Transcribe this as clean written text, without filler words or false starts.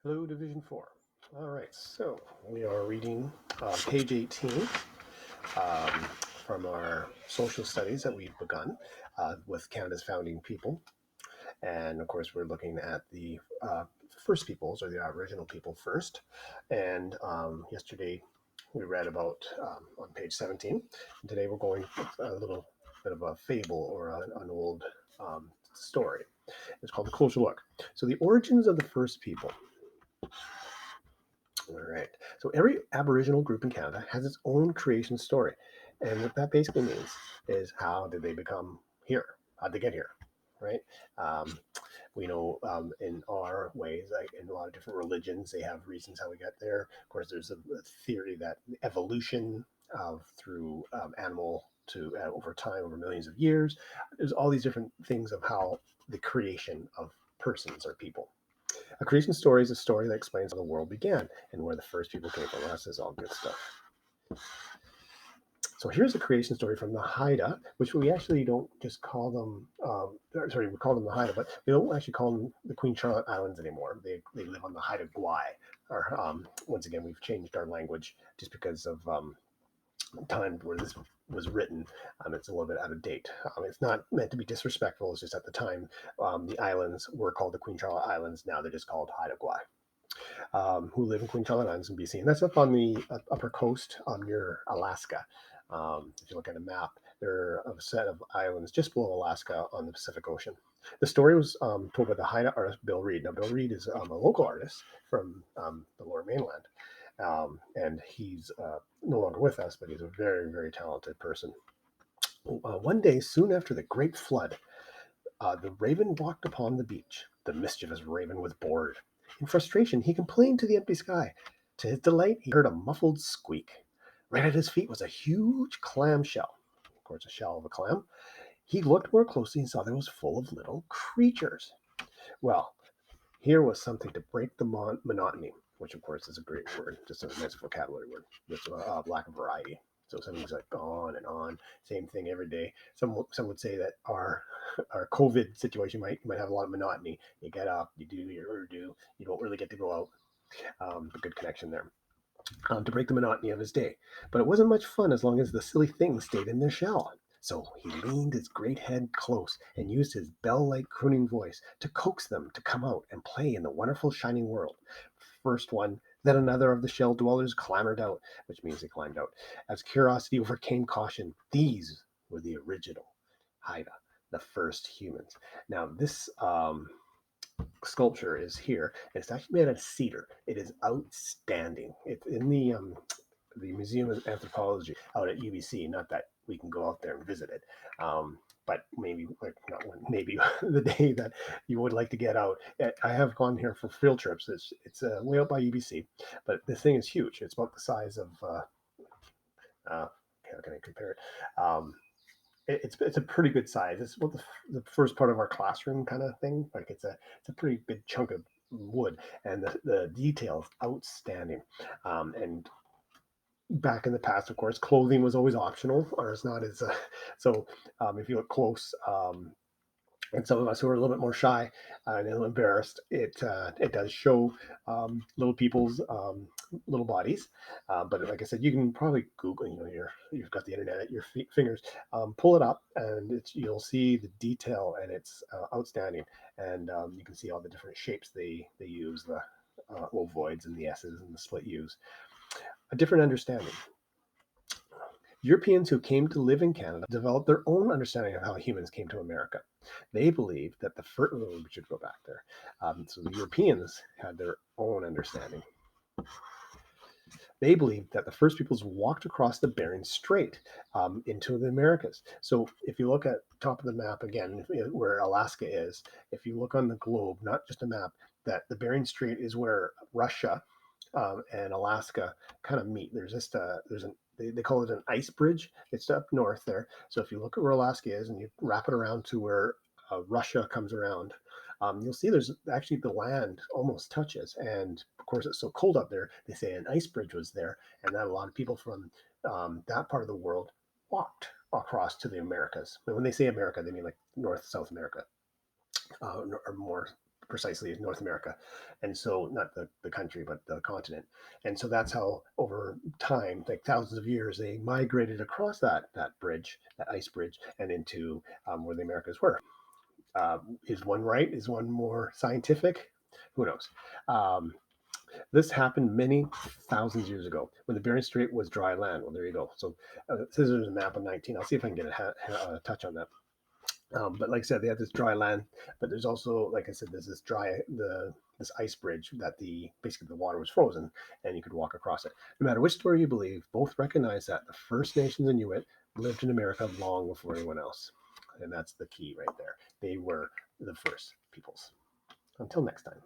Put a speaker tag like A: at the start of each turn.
A: Hello, Division 4. All right, so we are reading page 18 from our social studies that we've begun with Canada's founding people. And of course, we're looking at the first peoples or the Aboriginal people first. And yesterday we read about on page 17. And today we're going with a little bit of a fable or an old story. It's called A Closer Look. So, the origins of the first people. All right. So every Aboriginal group in Canada has its own creation story. And what that basically means is how did they become here? How'd they get here? Right? Um, we know in our ways, like in a lot of different religions, they have reasons how we got there. Of course, there's a theory that evolution through animal to over time, over millions of years, there's all these different things of how the creation of persons or people. A creation story is a story that explains how the world began and where the first people came from. That's all good stuff. So here's a creation story from the Haida, which we actually don't just call them. We call them the Haida, but we don't actually call them the Queen Charlotte Islands anymore. They live on the Haida Gwaii. Or once again, we've changed our language just because of time where this was written. It's a little bit out of date. It's not meant to be disrespectful. It's just at the time the islands were called the Queen Charlotte Islands. Now they're just called Haida Gwaii. Who live in Queen Charlotte Islands in BC. And that's up on the upper coast near Alaska. If you look at a map, there are a set of islands just below Alaska on the Pacific Ocean. The story was told by the Haida artist Bill Reed. Now, Bill Reed is a local artist from the Lower Mainland. And he's no longer with us, but he's a very, very talented person. One day, soon after the Great Flood, the raven walked upon the beach. The mischievous raven was bored. In frustration, he complained to the empty sky. To his delight, he heard a muffled squeak. Right at his feet was a huge clam shell. Of course, a shell of a clam. He looked more closely and saw that it was full of little creatures. Well, here was something to break the monotony, which of course is a great word, just a nice vocabulary word, with lack of variety. So something's like on and on, same thing every day. Some would say that our COVID situation might have a lot of monotony. You get up, you do your Urdu, you don't really get to go out. A good connection there. To break the monotony of his day. But it wasn't much fun as long as the silly things stayed in their shell. So he leaned his great head close and used his bell like crooning voice to coax them to come out and play in the wonderful shining world. First one, then another of the shell dwellers clambered out, which means they climbed out. As curiosity overcame caution, these were the original Haida, the first humans. Now, this sculpture is here. It's actually made out of cedar. It is outstanding. It's in the Museum of Anthropology out at UBC. Not that we can go out there and visit it, but maybe like not one, maybe the day that you would like to get out. I have gone here for field trips. It's way out by UBC, but this thing is huge. It's about the size of how can I compare it? It's a pretty good size. It's about the first part of our classroom kind of thing. Like it's a pretty big chunk of wood, and the details outstanding. And back in the past, of course, clothing was always optional, or it's not as so. If you look close, and some of us who are a little bit more shy and a little embarrassed, it does show little people's little bodies. But like I said, you can probably Google. You've got the internet at your fingers. Pull it up, and you'll see the detail, and it's outstanding. And you can see all the different shapes they use, the ovoids and the S's and the split U's. A different understanding. Europeans who came to live in Canada developed their own understanding of how humans came to America. They believed that the first, we should go back there. So the Europeans had their own understanding. They believed that the first peoples walked across the Bering Strait into the Americas. So if you look at top of the map again, where Alaska is, if you look on the globe, not just a map, that the Bering Strait is where Russia and Alaska kind of meet. They call it an ice bridge. It's up north there. So if you look at where Alaska is and you wrap it around to where Russia comes around, you'll see there's actually the land almost touches. And of course, it's so cold up there. They say an ice bridge was there, and that a lot of people from that part of the world walked across to the Americas. And when they say America, they mean like North, South America, or more precisely North America. And so not the country, but the continent. And so that's how over time, like thousands of years, they migrated across that bridge, that ice bridge, and into where the Americas were. Is one right? Is one more scientific? Who knows? Um, this happened many thousands of years ago when the Bering Strait was dry land. Well, there you go. So it says there's a map of 19. I'll see if I can get a touch on that. But like I said, they have this dry land, but there's also, like I said, there's this ice bridge that basically the water was frozen and you could walk across it. No matter which story you believe, both recognize that the First Nations Inuit lived in America long before anyone else, and that's the key right there. They were the first peoples. Until next time.